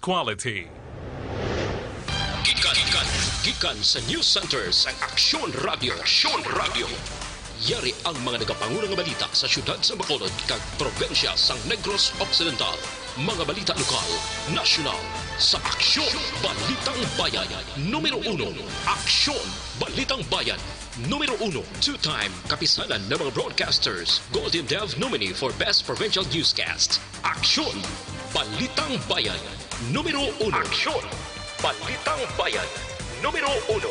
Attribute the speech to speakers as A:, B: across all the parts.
A: quality.
B: Gikan sa News Center sa Aksyon Radio. Yari ang mga nagapangulang balita sa syudad sa Bacolod kag probensya sa Negros Occidental. Mga balita lokal, nasyonal, sa Aksyon Balitang Bayan. Numero 1, Aksyon Balitang Bayan. Numero 1, two-time kapisanan ng mga broadcasters. Golden Dove nominee for Best Provincial Newscast. Aksyon Balitang Bayan. Numero 1. Aksyon Balitang Bayan. Numero 1.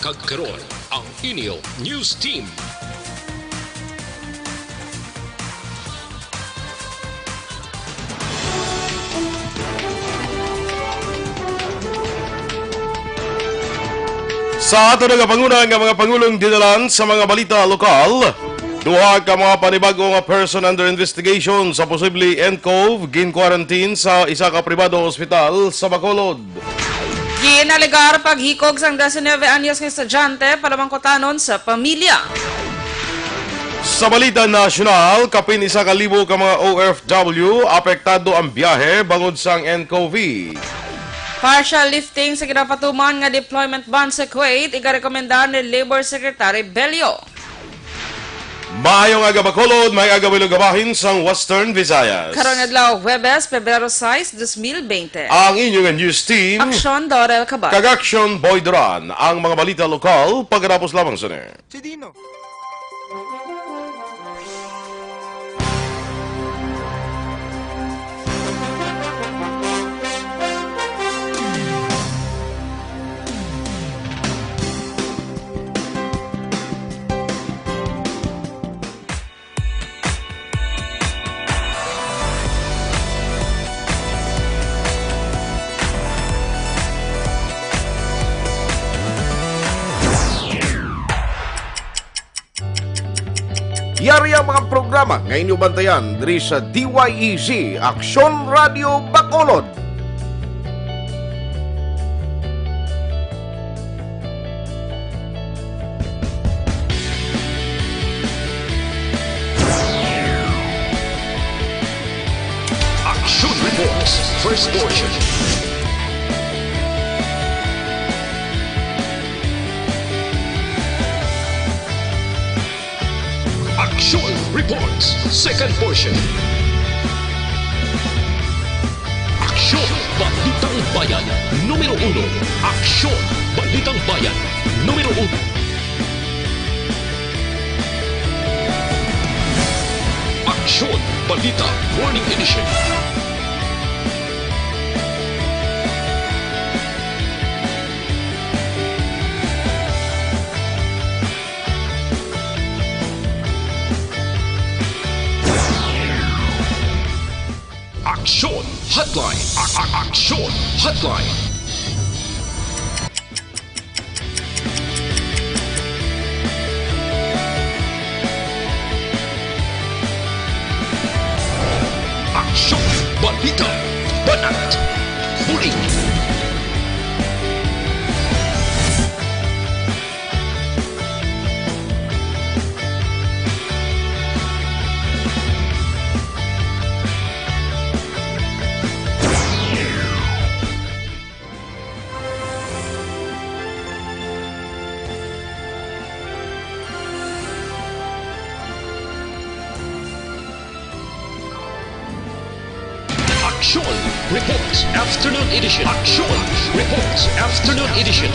B: Kagkaroon ang inyo News Team.
C: Sa ato nagapanguna nga mga pangulong dinalan sa mga balita lokal, duha ka mga panibagong person under investigation sa posible NCOV gin-quarantine sa isa ka pribado ospital sa Bacolod.
D: Ginaligar paghikog sang 19 anyos ng estudyante para mangkotanon sa pamilya.
C: Sa balita nasyonal, kapin 1,000 ka mga OFW apektado ang biyahe bangod sang NCOV.
D: Partial lifting sa ginapatuman nga deployment ban sa Kuwait, igarekomendar ni Labor Secretary Bello.
C: Maayong aga Bacolod, may aga gabahin sang Western Visayas.
D: Karon adlaw Huwebes, Pebrero 6, 2020.
C: Ang inyong news team,
D: Aksyon Dorel Cabatu.
C: kag Aksyon Boy Duran, ang mga balita lokal pagkatapos lamang sa
E: Si Dino.
F: Yari ang mga programa nga inyong bantayan diri sa DYEZ Aksyon Radio Bacolod.
B: Aksyon Reports, first portion. Aksyon Reports, second portion. Aksyon Balitang Bayan, numero 1. Aksyon Balitang Bayan, numero 1. Aksyon Balita Morning Edition. Aksyon Hotline. Aksyon Hotline. Aksyon Balita Banat Huli. Aksyon Reports Afternoon Edition. Aksyon Reports Afternoon Edition.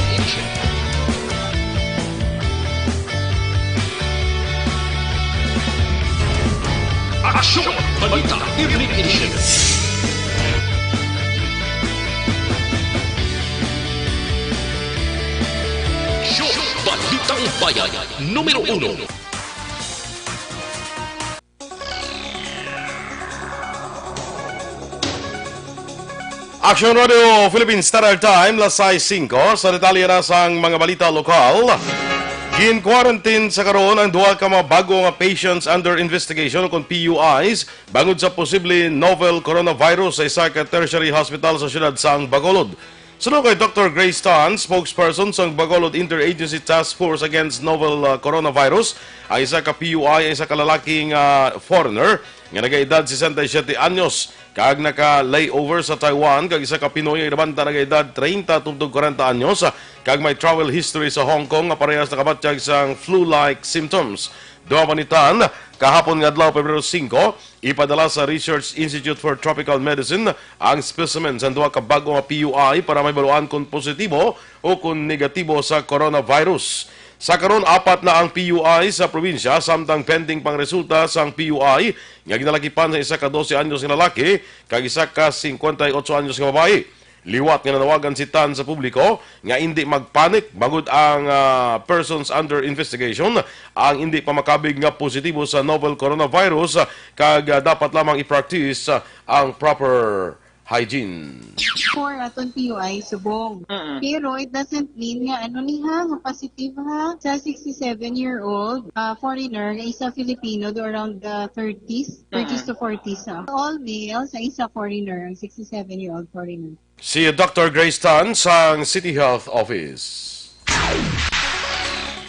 B: Aksyon Balita Evening Edition. Aksyon Balitang Bayan, numero 1.
C: Aksyon Radio Philippines Standard Time, las 6:05 sa detalye na sang mga balita lokal. Gin-quarantine sa karon ang duha ka mga bago nga patients under investigation kung PUIs bangod sa posible novel coronavirus sa isa ka tertiary hospital sa siyudad sang Bacolod. Sunod kay Dr. Grace Tan, spokesperson sa Bacolod Interagency Task Force Against Novel Coronavirus, ay isa ka PUI ay isa ka lalaking foreigner nga nagaedad 67 anyos kag naka-layover sa Taiwan kag isa ka Pinoy nga nabanta nagaedad 30 tubtog 40 anyos kag may travel history sa Hong Kong nga parehas nakabatyag sang flu-like symptoms. Duha manitan kahapon nga adlaw Pebrero 5 ipadala sa Research Institute for Tropical Medicine ang specimen sa duha ka bago nga PUI para may baluan kung positibo o kung negatibo sa coronavirus. Sa karon apat na ang PUI sa probinsya samtang pending pang resulta sa PUI nga ginalakipan sa isa ka 12 anyos nga lalaki kag isa ka 58 anyos nga babae. Liwat nga nanawagan si Tan sa publiko nga hindi magpanik bagod ang persons under investigation ang hindi pa makabig nga positibo sa novel coronavirus kag dapat lamang i-practice ang proper hygiene.
A: For aton PUI subong. Pero it doesn't mean nga nga positive ha sa 67-year-old foreigner nga isa Filipino do around the 30s to 40s. All males sa isa foreigner, ang 67-year-old foreigner.
C: Si Dr. Grace Tan sa City Health Office.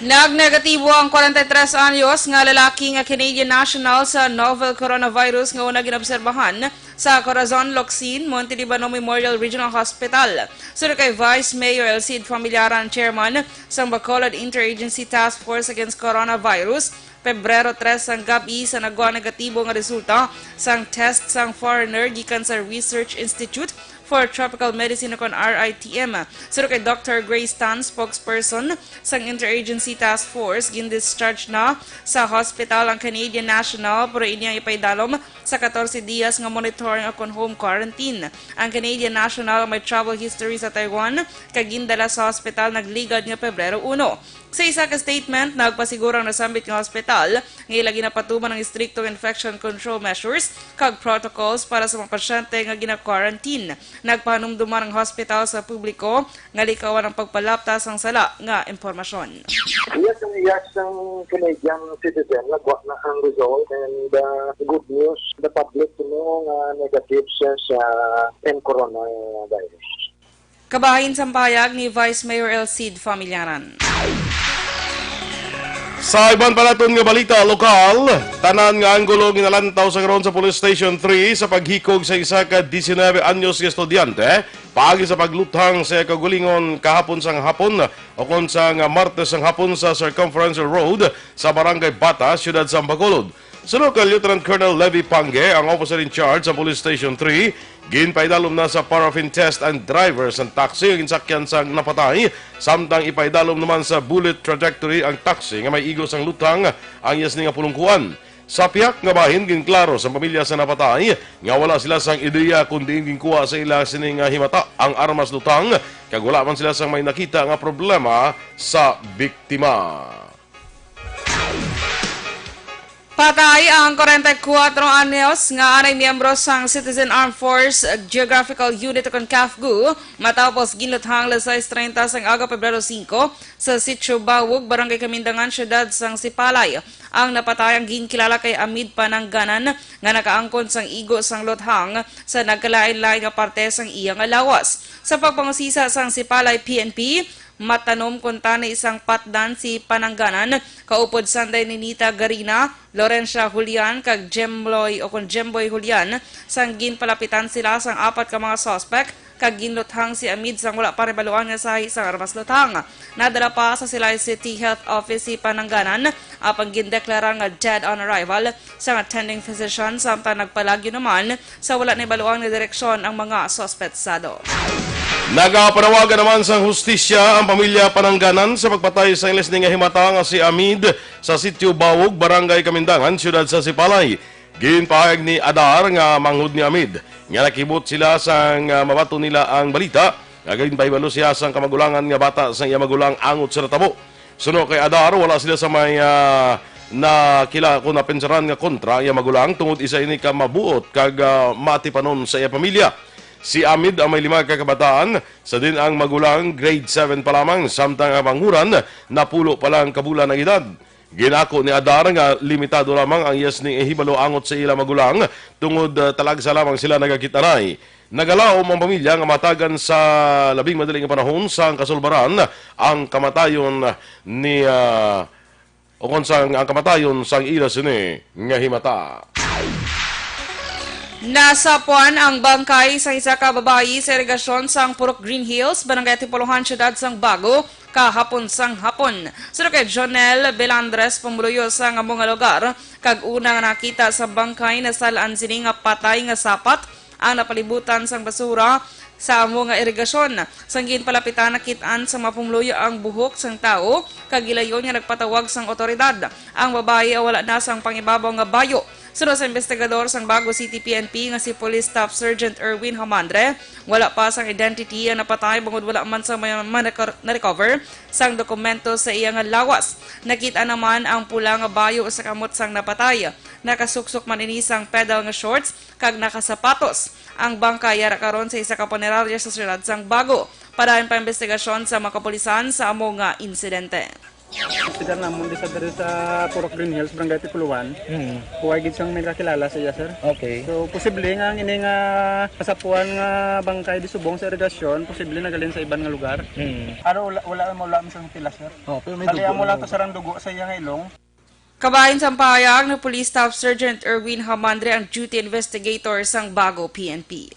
D: Nagnegatibo ang 43 anyos nga lalaki nga Canadian national sa novel coronavirus nga una ginobserbahan sa Corazon, Locsin, Monte Libano Memorial Regional Hospital. Sunod kay Vice Mayor Elcid Familiaran, Chairman sa Bacolod Interagency Task Force Against Coronavirus, Pebrero 3 ang gabi sa nagwa negatibo nga resulta sang test sang foreigner gikan sa Research Institute for Tropical Medicine kon RITM. Sunod kay Dr. Grace Tan, spokesperson sang Interagency Task Force, gin-discharge na sa hospital ang Canadian national pero inyang ipaidalom sa 14 dias nga monitoring akon home quarantine. Ang Canadian national may travel history sa Taiwan kag gindala sa hospital nagligad nga Pebrero 1. Sa isa ka statement, nagpasigurang nasambit ng hospital nga ilagi na patuman ng striktong infection control measures kag protocols para sa mga pasyente nga gina-quarantine. Nagpahanumduman ang hospital sa publiko nga likawan ang pagpalaptas ang sala nga impormasyon.
E: Yes, ang Canadian citizen nagwa na ang result and good news the public to know negative sa coronavirus.
D: Kabahin sa pahayag ni Vice Mayor Elcid Familiaran.
C: Sa ibang palaton nga balita lokal, tanan nga anggulo ginalantaw sa karon sa Police Station 3 sa paghikog sa isa ka 19 anyos nga estudyante paagi sa pagluthang sa kagulingon kahapon sang hapon o kon sang Martes sang hapon sa Circumferential Road sa Barangay Bata, siyudad sa Bacolod. Sunod kay Lieutenant Colonel Levy Pange, ang officer in charge sa Police Station 3, ginpaidalom na sa paraffin test ang driver sa taxi ang ginsakyan sang napatay, samtang ipaidalom naman sa bullet trajectory ang taxi nga may igos ang lutang ang yasni nga pulungkuan. Sa piyak nga bahin, ginklaro sa pamilya sa napatay nga wala sila sang ideya kundi ginkuha sa ila sining himata ang armas lutang kag wala man sila sang may nakita nga problema sa biktima.
D: Patay ang 44 anyos nga anay miyembro sang Citizen Armed Force Geographical Unit kon CAFGU matapos ginuthang alas 6:30 sang aga Pebrero 5 sa Sitio Bawog, Barangay Kamindangan, siyudad sang Sipalay. Ang napatayang ginkilala kay Amid Panangganan nga nakaangkon sang igo sang lothang sa nagkalain-lain nga parte sang iyang lawas. Sa pagpangusisa sang Sipalay PNP, matanom kuntani isang patdan si Panangganan, kaupod sanday ni Nita Garina, Lorencia Julian, kag Jemboy Julian, sang ginpalapitan sila sang apat ka mga suspect, kag ginluthang si Amid sang wala pa rebaluan nga sahi sang armas luthang. Nadala pa sa Silay City Health Office si Panangganan, apang gindeklara nga dead on arrival sang attending physician, samtang nagpalagyo naman sa wala na baluan nga direksyon ang mga suspetsado.
C: Nagapanawagan naman sa hustisya ang pamilya Panangganan sa pagpatay sa iles nga himata nga si Amid sa Sitio Bawog, Barangay Kamindangan, siyudad sa Sipalay. Ginpahayag ni Adar nga manghud ni Amid nga nakibot sila sang mabato nila ang balita nga ginpaibalo siya sang kamagulangan nga bata sang iya magulang angot sa natabo. Suno kay Adar, wala sila sa may nakila ko na pensaran nga kontra iya magulang tungod isa ini ka mabuot kag matipanon sa iya pamilya. Si Amid ang may 5 kakabataan, sa din ang magulang grade 7 pa lamang, samtang ang manghuran napulo pa lang kabulan ng edad. Ginako ni Adar nga limitado lamang ang yasning ihibalo angot sa ila magulang tungod talagsa lamang sila nagakitanay. Nagalaom ang pamilya nga matagan sa labing madaling panahon sa kasulbaran ang kamatayon ni ang kamatayon sang ila sini nga himata.
D: Nasapuan ang bangkay sa isa ka babayi sa irigasyon sang Purok Green Hills, Barangay Tipolohan, Siyudad sang Bago, kahapon sang hapon. Sino kay Jonel Belandres, pumuluyo sa nga mga lugar, kag una nga nakita sa bangkay na salaan sini nga patay nga sapat ang napalibutan sang basura sa amo nga irigasyon. Sanggin palapitan nakitaan sa mapumluyo ang buhok sang tao, kag gilayon nga nagpatawag sang otoridad. Ang babae wala na sang pangibabaw nga bayo. Sunod sa investigador sang Bago City PNP nga si Police Staff Sergeant Erwin Hamandre, wala pa sang identity ang napatay bangod wala man sa na-recover sang dokumento sa iya nga lawas. Nakita naman ang pula nga bayo sa kamot sang napatay. Nakasuksok man ini sang pedal nga shorts kag nakasapatos. Ang bangkay yara karon sa isa ka punerarya sa siyudad sang Bago. Parahin pa investigasyon sa mga kapulisan sa amo nga insidente.
G: Sigar namon di sa dari sa Purok Green Hills, Barangay Tipuluan. Huwag gid siyang may kakilala sa iya, sir.
H: Okay.
G: So, posible nga ini nga kasapuan nga bangkay di subong sa irigasyon, posible na galing sa ibang nga lugar. Ano wala mo lang sa pila, sir.
H: Oh, pero may
G: Kaya
H: dugo.
G: mo lang to sarang dugo sa iya nga ilong.
D: Kabahin sa pahayag ng Police Staff Sergeant Erwin Hamandre ang duty investigator sang Bago PNP.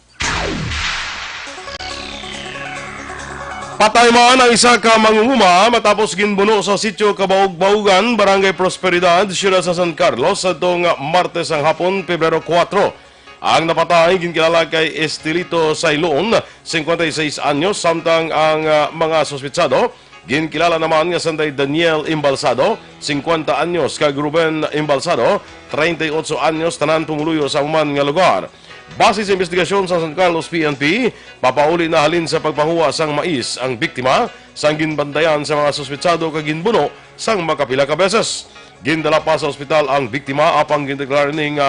C: Patay man ang isa ka mangunguma matapos ginbuno sa sitio Kabaug-Baugan, Barangay Prosperidad, Siyudad sa San Carlos sa itong Martes ang hapon, Pebrero 4. Ang napatay ginkilala kay Estilito Sailon, 56 anyos, samtang ang mga suspitsado ginkilala naman nga sanday Daniel Imbalsado, 50 anyos, kag Ruben Imbalsado, 38 anyos, tanan tumuluyo sa uman nga lugar. Base sa investigasyon sa San Carlos PNP, papauli na halin sa pagpahuwa sang mais ang biktima sang ginbandayan sa mga suspitsado kag ginbuno sang makapila ka beses. Gindala pa sa ospital ang biktima apang gindeklara ning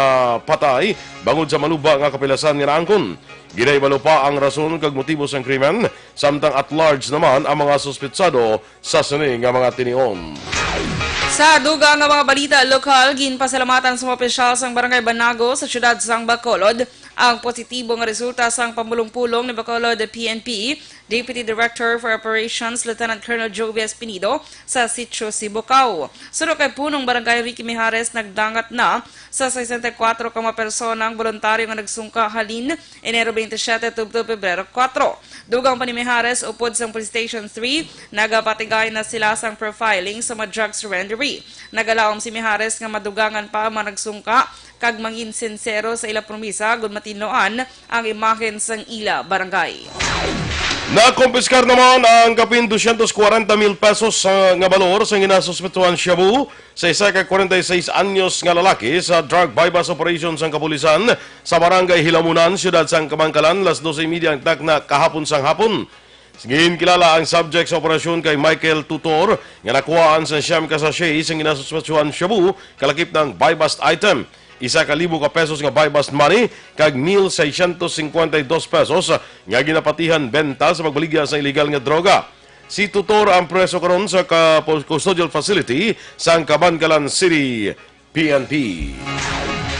C: patay bangod sa maluba nga kapilasan nga naangkon. Ginaibalo pa ang rason kag motibo sang krimen, samtang at large naman ang mga suspitsado sa sini nga mga tinion.
D: Sa duga nga mga balita lokal, ginpasalamatan sa mga opisyal sang Barangay Banago sa siyudad sang Bacolod ang positibo nga resulta sang pamulong-pulong ni Bacolod PNP Deputy Director for Operations Lieutenant Colonel Jovi Espinido sa Sitio Sibocao. Sunod kay punong Barangay Ricky Mijares nagdangat na sa 64 ka personang voluntaryo nga nagsungka halin Enero 27 tubto Pebrero 4. Dugang pa ni Mijares upod sa Police Station 3, nagapatigay na sila sang profiling sa mga drug surrendery. Nagalawom si Mijares nga madugangan pa ang nagsungka kag mangin sincero sa ila promisa gud matinoan ang imahen sang ila barangay.
C: Nakumpiskar naman ang kapin 240,000 pesos nga balor sa ginasuspituan Shabu sa isa ka 46 anyos nga lalaki sa drug bypass operations ang kapulisan sa Barangay Hilamunan, Siyudad sang Kamangkalan, las 12:30 ang takna kahapon sang hapon. Ginkilala ang subject sa operasyon kay Michael Tutor nga nakuhaan sa siyam ka sachet sa ginasuspituan Shabu kalakip ng bypass item. 1,000 ka pesos nga buy-bust money kag 1,652 pesos nga ginapatihan benta sa pagbaligya sa illegal nga droga. Si Tutor ang preso karon sa custodial facility sa Cabancalan City PNP.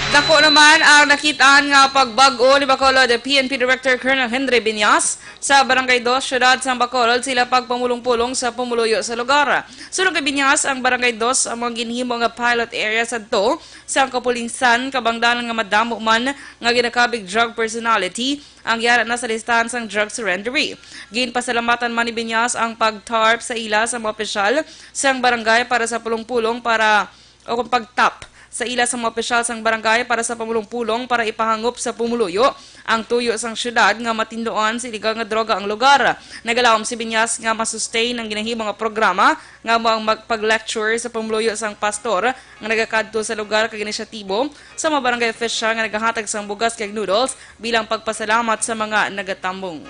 D: Dako naman ang nakitaan nga pagbago ni Bacolod PNP Director Colonel Henry Binyas sa Barangay 2, Siyudad sa Bacolod sila pagpamulong-pulong sa pumuluyo sa lugar. Sunod kay Binyas, ang Barangay 2 ang mga ginhimo nga pilot area sa to sa kapulisan kabangdalan nga madamo man nga ginakabig drug personality ang yara na sa listahan sang drug surrendery. Ginpasalamatan man ni Binyas ang pag-tarp sa ila sa mga opisyal sang barangay para sa pulong-pulong para o pag-tap sa ila sa mga opisyal sang barangay para sa pamulong-pulong para ipahangop sa pumuluyo ang tuyo sang syudad nga matindoan sa illegal nga droga ang lugar. Nagalawom si Binyas nga masustain ang ginahimong nga programa nga ang magpag-lecture sa pumuluyo sang pastor nga nagakadto sa lugar kag inisyatibo sa mga barangay official nga nagahatag sang bugas kag noodles bilang pagpasalamat sa mga nagatambong.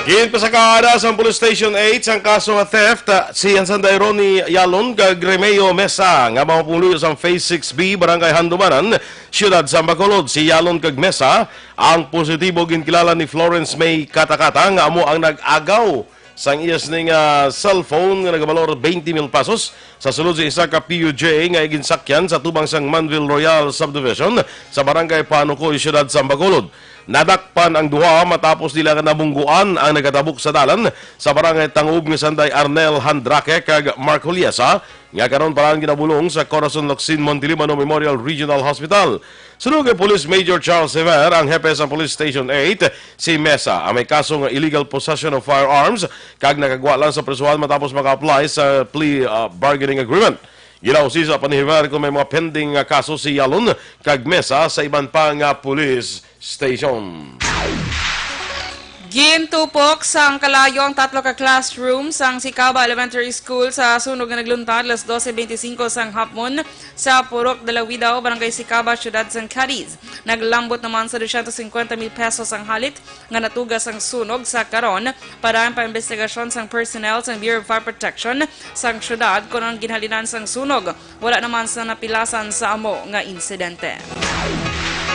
C: Ginpasakada sa Police Station 8 ang kaso nga theft si Sanday Ronnie Yalon kag Remeo Mesa nga mapuluyo sa Phase 6B Barangay Handumanan, Siyudad sa Bacolod. Si Yalon kag Mesa ang positibo ginkilala ni Florence May Katakata nga amo ang nag-agaw sang iyas ning cellphone nga nagabalor 20,000 pesos sa sulod sa isa ka PUJ nga ginsakyan sa tubang sang Manville Royal Subdivision sa Barangay Panucoy, Siyudad sa Bacolod. Nadakpan ang duha matapos nila nabungguan ang nagatabok sa dalan sa barangay Tangub nga Sanday Arnel Handrake kag Mark Juliasa nga karon parang ginabulong sa Corazon Locsin Montalbano Memorial Regional Hospital. Sunod kay Police Major Charles Sever, ang hepe sa Police Station 8, si Mesa, ang may kaso ng illegal possession of firearms kag nakagwa lang sa presuhan matapos maka-apply sa plea bargaining agreement. Ginausi sa panihibar kung may mga pending kaso si Yalon kag Mesa sa iban pa nga police station.
D: Gintupok sang kalayo ang 3 ka classroom sang Sikaba Elementary School sa sunog nga nagluntad alas 12:25 sang hapon sa Purok Dalawidaw, Barangay Sikaba, Syudad sang Cadiz. Naglambot naman sa 250,000 pesos ang halit nga natugas ang sunog sa karon para ang paimbestigasyon sang personnel sang Bureau of Fire Protection sang syudad kung ang ginhalinan sang sunog. Wala naman sa napilasan sa amo nga insidente.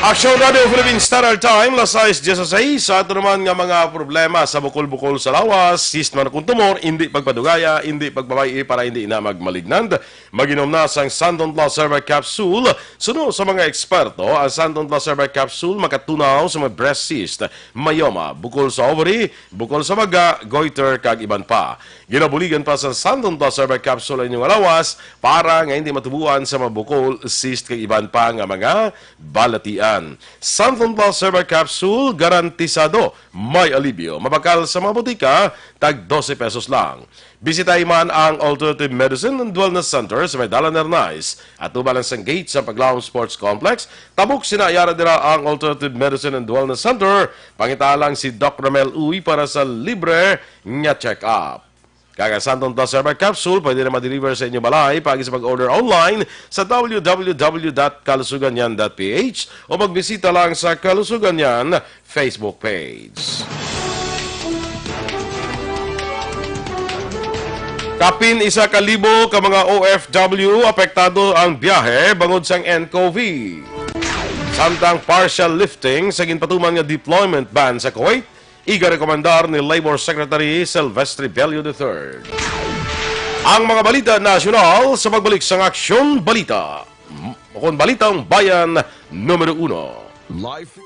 C: Aksyon Radio Philippines Standard Time, las 6:16. Sa ito naman nga mga problema sa bukol-bukol sa lawas, sistema na kuntumor, hindi pagpadugaya, hindi pagbabayi para hindi na magmalignant. Maginom na sang Santon Plus Cervic Capsule. Suno sa mga eksperto, ang Santon Plus Cervic Capsule makatunaw sa mga breast cyst, myoma, bukol sa ovary, bukol sa maga, goiter, kag iban pa. Ginabuligan pa sa Santon Plus Cervic Capsule ang inyong lawas para nga hindi matubuan sa mga bukol, cyst, kag iban pa nga mga balatian. Santon Plus Cervic Capsule, garantisado, may alibyo. Mabakal sa mga butika, tag 12 pesos lang. Bisitahin man ang Alternative Medicine and Wellness Center sa may Dalan Ernais at ubalang sang gate sa Paglaong Sports Complex. Tabuk sinayara dira ang Alternative Medicine and Wellness Center. Pangitalang si Doc Ramel Uy para sa libre nga check-up. Kaya Santon Plus Cervic Capsule, pwede na ma-deliver sa inyo balay pag sa mag-order online sa www.kalusuganyan.ph o magbisita lang sa Kalusuganyan Facebook page. Kapin 1,000 ka mga OFW apektado ang biyahe bangod sang NCOV. Samtang partial lifting sa ginpatuman nga deployment ban sa Kuwait, iga-rekomendar ni Labor Secretary Silvestre Bello III. Ang mga balita nasyonal sa pagbalik sa Aksyon Balita. Kung Balitang Bayan, Numero 1.
F: Live.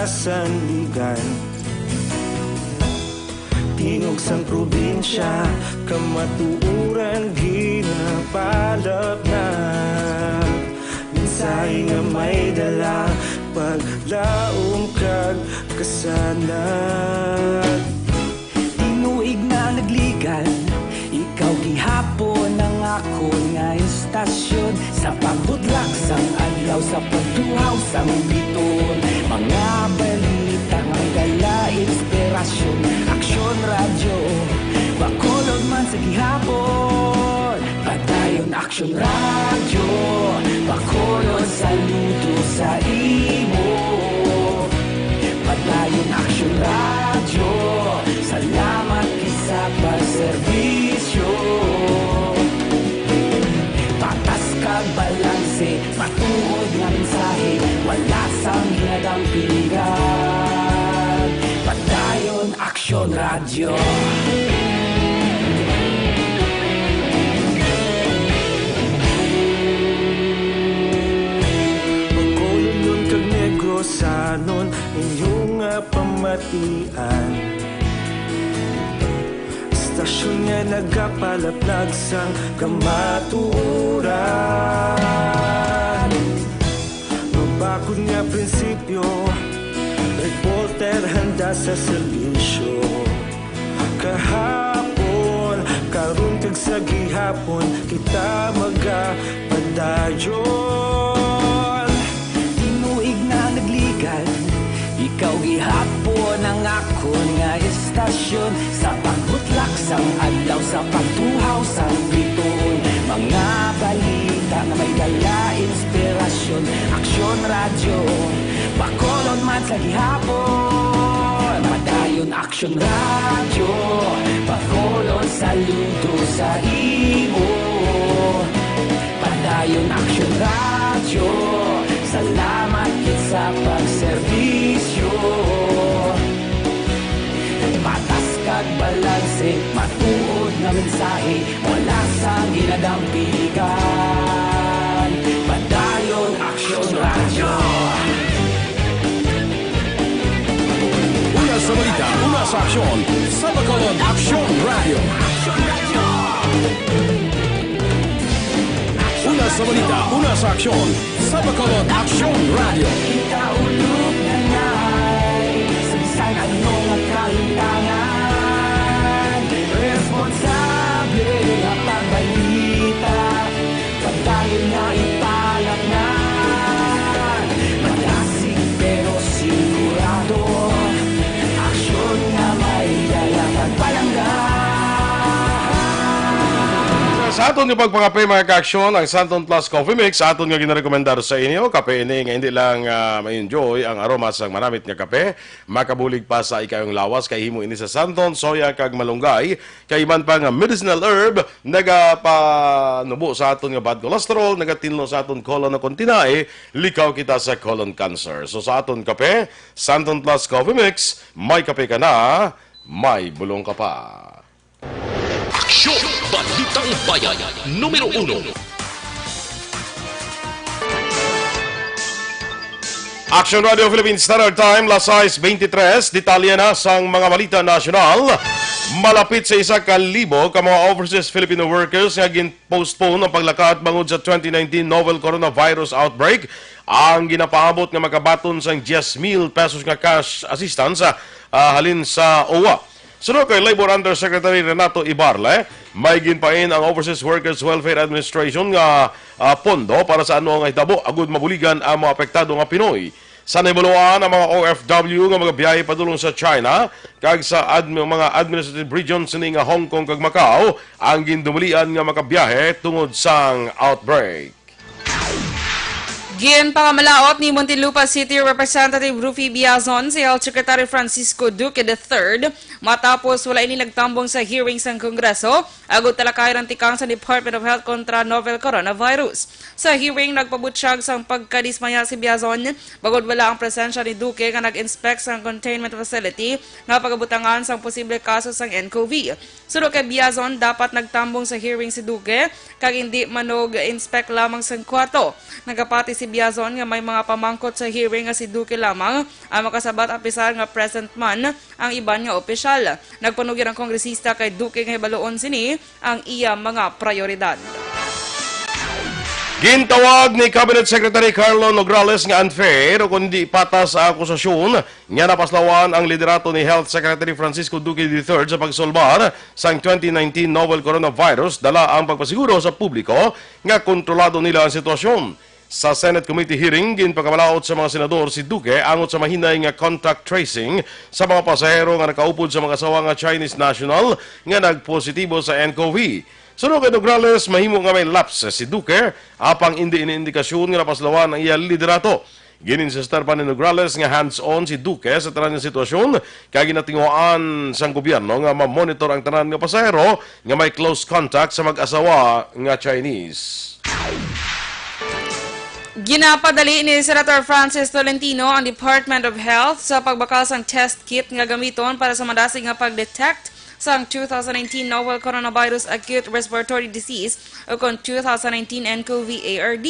H: Sandigan Tingog sang probinsya kamatuuran ginapalap na minsay nga may dala paglaom kag kasanag tinuig na nagligan ikaw gihapon ang ako nga istasyon sa pagbudlak sang adlaw sa pagduhaw sang biton mga balita nga dala inspirasyon Aksyon Radio bakolod man sa gihapon padayon Aksyon Radio bakolod saludo sa imo padayon Aksyon Radio salamat kisa pagserbisyo patas kag balanse matuod nga mensahe wala sang hinadang piligan padayon Aksyon Radio. Magkulunod kag negosanon inyong pamatian istasyon nga nagapalaplag sang kamatuuran mabakod nga prinsipyo reporter kita sa serbisyo. Kahapon, karon kag sa gihapon, kita magapadayon. Tinuig na nagligan, ikaw gihapon ang akon nga estasyon. Sa pagbutlak sang adlaw, sa pagtuhaw sang bituon, mga balita na may dala inspirasyon. Aksyon radyo, bakolon man sa gihapon. Padayon Aksyon radyo, bakolon saludo sa imo. Padayon Aksyon radyo, salamat kit sa pagserbisyo. Patas kag balanse, matuod nga mensahe, wala sang ginadampigan. Padayon Aksyon radyo.
F: Una sa balita, una sa aksyon, sa Bacolod Aksyon Radio. Una sa balita, una sa aksyon, sa Bacolod Aksyon Radio.
H: Kita ulog na ngay, sa bisan anong nakahintangan. Responsable nga pagbalita, pagdayon nga ipalaknan. Malasig pero sigurado, aksyon nga may dalang palanggan.
C: Sa aton yung pagpangape mga ka-aksyon, ang Santon Plus Coffee Mix, sa aton nga ginarekomendar sa inyo, kape ini nga hindi lang ma-enjoy ang aroma sa manamit nga kape, makabulig pa sa ikayong lawas, kay himo ini sa Santon, soya kag malunggay, kay man pa nga medicinal herb, nagapanubo sa aton nga bad cholesterol, nagatinlo sa aton colon na kontinae, likaw kita sa colon cancer. So sa aton kape, Santon Plus Coffee Mix, may kape ka na, may bulong ka pa.
B: Aksyon! Balitang Bayan, Numero 1.
C: Aksyon Radio Philippines Standard Time, las 6:23, detalye na sang mga balita nasyonal. Malapit sa 1,000 ka mga overseas Filipino workers nga gin-postpone ang paglakad bangod sa 2019 novel coronavirus outbreak. Ang ginapaabot nga makabaton sang 10,000 pesos nga cash assistance halin sa OWA. Sunod kay Labor Undersecretary Renato Ibarle, may ginpain ang Overseas Workers Welfare Administration nga pondo para sa ano nga hitabo agud mabuligan ang mga apektado nga Pinoy. Sa nibuluan ang mga OFW nga mga biyahe padulong sa China kag sa mga administrative regions ni nga Hong Kong kag Macau ang gindumulian nga makabiyahe tungod sang outbreak.
D: Ginpangamalaot ni Muntinlupa City Representative Rufy Biazon si Health Secretary Francisco Duque III matapos wala ini nagtambong sa hearing sa Kongreso agud talakay ng tikang sa Department of Health kontra novel coronavirus. Sa hearing nagpabutsyag sang pagkadismaya si Biazon bagod wala ang presensya ni Duque nga nag-inspect sa containment facility nga pagabutangan sang posible kaso sang nCoV. Sunod kay Biazon dapat nagtambong sa hearing si Duque kag hindi manog inspect lamang sang kwarto. Nagapati si Biazon nga may mga pamangkot sa hearing nga si Duque lamang ang makasabat apisar nga present man ang iban nga opisyal. Nagpanugir ang kongresista kay Duque nga hibaloon sini ang iya mga prioridad.
C: Gintawag ni Cabinet Secretary Carlo Nograles nga unfair o kundi patas sa akusasyon nga napaslawan ang liderato ni Health Secretary Francisco Duque III sa pagsolbar sang 2019 novel coronavirus dala ang pagpasiguro sa publiko nga kontrolado nila ang sitwasyon. Sa Senate Committee hearing, ginpagkamalaot sa mga senador si Duque angot sa mahinay nga contact tracing sa mga pasahero nga nakaupod sa mga asawa nga Chinese national nga nagpositibo sa nCoV. Sunod kay Nograles, mahimo nga may lapse si Duque apang hindi iniindikasyon nga napaslawan ang iya liderato. Gininsistar pa ni Nograles nga hands-on si Duque sa tanan nga sitwasyon kay ginatinguan sang gobyerno nga ma-monitor ang tanan nga pasahero nga may close contact sa mag-asawa nga Chinese.
D: Ginapadali ni Senator Francis Tolentino ang Department of Health sa pagbakal sang test kit nga gamiton para sa madasig nga pag-detect sa 2019 novel coronavirus acute respiratory disease o kon 2019 nCoV ARD.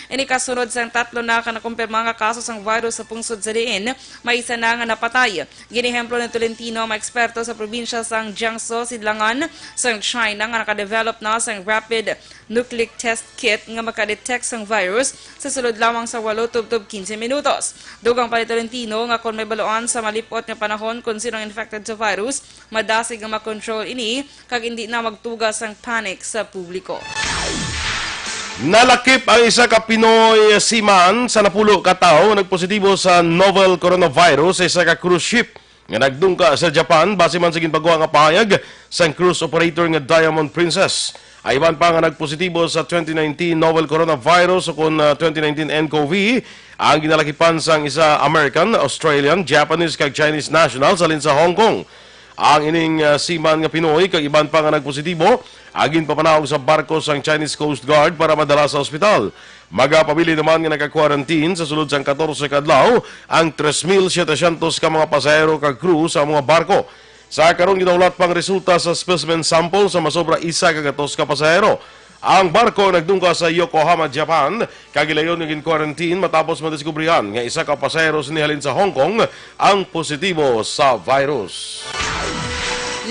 D: Ini kasunod sa tatlo na nakumpirma nga kaso sang virus sa pungsod sa diin, may isa na nga napatay. Ginihemplo ni Tolentino mga eksperto sa probinsya sang Jiangsu, Sidlangan, sang China nga nakadevelop na sang rapid nucleic test kit nga makadetect sang virus sa sulod lamang sa 8-15 minutos. Dugang pa ni Tolentino nga kung may baloan sa malipot nga panahon kung sinong infected sa virus, madasig nga makontrol ini kag hindi na magtugas ang panic sa publiko.
C: Nalakip ang isa ka Pinoy seaman sa napulo ka tawo nagpositibo sa novel coronavirus sa isa ka cruise ship nga nagdungka sa Japan base man sa ginpagawa nga pahayag sa cruise operator nga Diamond Princess. Ayban pa nga nagpositibo sa 2019 novel coronavirus o kon 2019 nCoV ang ginalakipan sang isa American, Australian, Japanese kag Chinese national sa sa Hong Kong. Ang ining seaman nga Pinoy kag iban pa nga nagpositibo agin papanawag sa barko sang Chinese Coast Guard para madala sa ospital. Magapabili naman nga naka-quarantine sa sulod sang 14 kadlaw ang 3,700 ka mga pasahero kag crew sa mga barko. Sa karon ginaulat pang resulta sa specimen sample sa masobra isa ka gatos ka pasahero. Ang barko nagdungka sa Yokohama, Japan, kagilayon ng quarantine matapos madiskubrihan nga isa ka pasahero sinihalin sa Hong Kong ang positibo sa virus.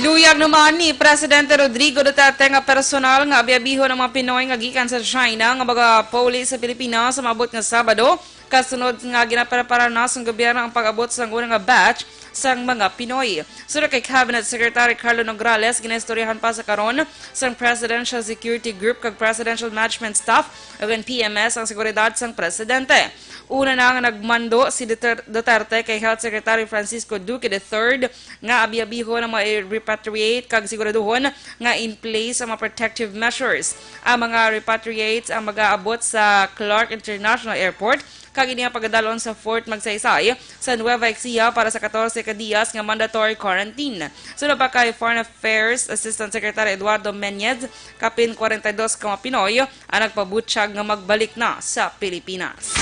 D: Luyag naman ni Presidente Rodrigo Duterte nga personal nga abiabiho ng mga Pinoy nga gikan sa China nga mga poli sa Pilipinas sa mabot nga Sabado. Kasunod nga ginaprepara na sa gobyerno ang pag-abot sa unang nga batch sang mga Pinoy. Sura kay Cabinet Secretary Carlo Nograles, ginestoryahan pa sa karon sang Presidential Security Group kag Presidential Management Staff o PMS ang seguridad sang Presidente. Una na nga nagmando si Duterte kay Health Secretary Francisco Duque III nga abi-abiho na ma-repatriate kag siguraduhon nga in place ang mga protective measures. Ang mga repatriates ang mag-aabot sa Clark International Airport kag iniya pagadalon sa Fort Magsaysay sa Nueva Ecija para sa 14 ka diyas nga mandatory quarantine. Sunod pa kay Foreign Affairs Assistant Secretary Eduardo Meñez, kapin 42 ka mga Pinoy ang nagpabutyag nga magbalik na sa Pilipinas.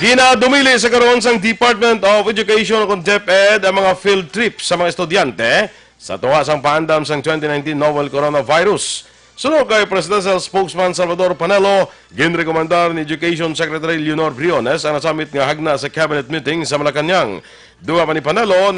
C: Ginadumili sa karon sang Department of Education o DepEd ang mga field trips sa mga estudyante sa tuwa sang paandam sang 2019 novel coronavirus. Sunod kay Presidential Spokesman Salvador Panelo, ginrekomendar ni Education Secretary Leonor Briones ang nasamit nga hagna sa cabinet meeting sa Malacanang. Duha pa ni Panelo,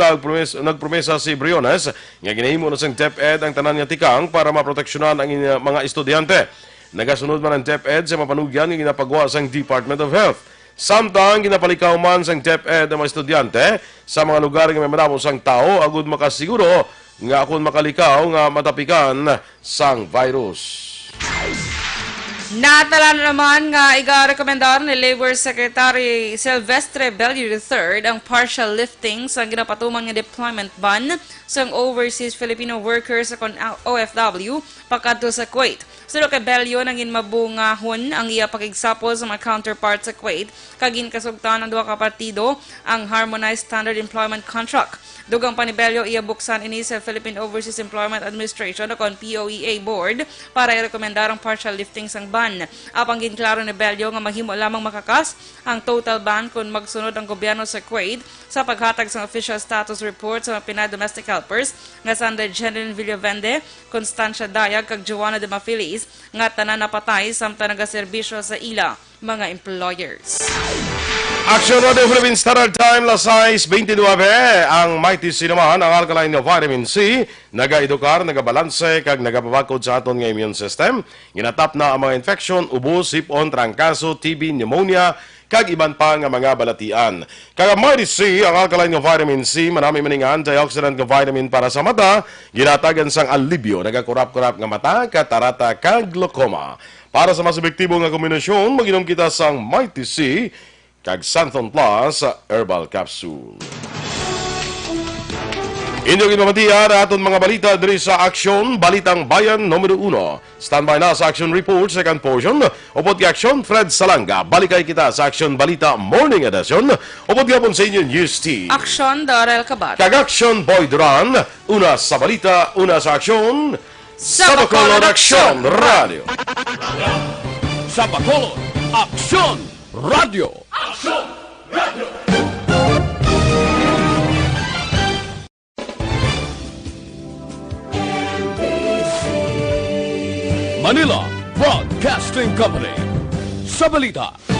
C: nagpromesa si Briones nga ginahimo na sang DepEd ang tanan nga tikang para maproteksyonan ang mga estudyante. Nagasunod man ang DepEd sa mapanugyan nga ginapagawa sang Department of Health. Samtang ginapalikaw man sang DepEd ang mga estudyante sa mga lugar nga may madamo sang tao agud makasiguro nga kung makalikaw nga matapikan sang virus.
D: Natala naman nga iga-rekomendar ni Labor Secretary Silvestre Bello III ang partial lifting sa ginapatuman nga deployment ban sa overseas Filipino workers sa OFW pakadto sa Kuwait. Sino kay Bello nangin mabungahon ang iya pakigsapol sa mga counterpart sa Kuwait kagin kasugtan ng duha ka partido ang Harmonized Standard Employment Contract. Dugang pa ni Bello iya buksan ini sa Philippine Overseas Employment Administration o POEA Board para i-rekomendar ang partial lifting sang ban. Apang ginklaro ni Bello nga maghimo lamang makakas ang total ban kung magsunod ang gobyerno sa Kuwait sa paghatag sa official status report sa mga Pinay domestic helpers nga Sandra Jeneline Villavende, Constancia Dayag kag Joanna de Mafilis nga tanan napatay samtang nagaserbisyo sa ila mga employers.
C: Aksyon Radio Philippines Standard Time, las 6:29. Ang Mighty C naman, ang alkaline na vitamin C, nagaedukar, nagabalanse, kag nagapabakod sa aton nga immune system. Ginatap na ang mga infection, ubo, sipon, trangkaso, TB, pneumonia, kag iban pa nga mga balatian. Kag Mighty C, ang alkaline nga vitamin C, manami maningan antioxidant nga vitamin para sa mata, ginatagan sang alibyo, nagakurap-kurap nga mata, katarata, kag glaucoma. Para sa mas epektibo nga kombinasyon, mag-inom kita sang Mighty C, kag Santhon Plus Herbal Capsule. Inyong inamatiyan aton mga balita diri sa Aksyon, Balitang Bayan Numero 1. Standby na sa Aksyon Report, second portion. Upod ka Aksyon, Fred Salanga. Balikay kita sa Aksyon Balita Morning Edition. Upod ka pon sa inyong News Team.
D: Aksyon, Dorel, Cabatu.
C: Kag Aksyon Boy Duran, una sa balita, una sa Aksyon. Sa Bacolod Aksyon Radio.
B: Sa Bacolod Aksyon Radio. Aksyon Radio. Manila Broadcasting Company. Sa balita.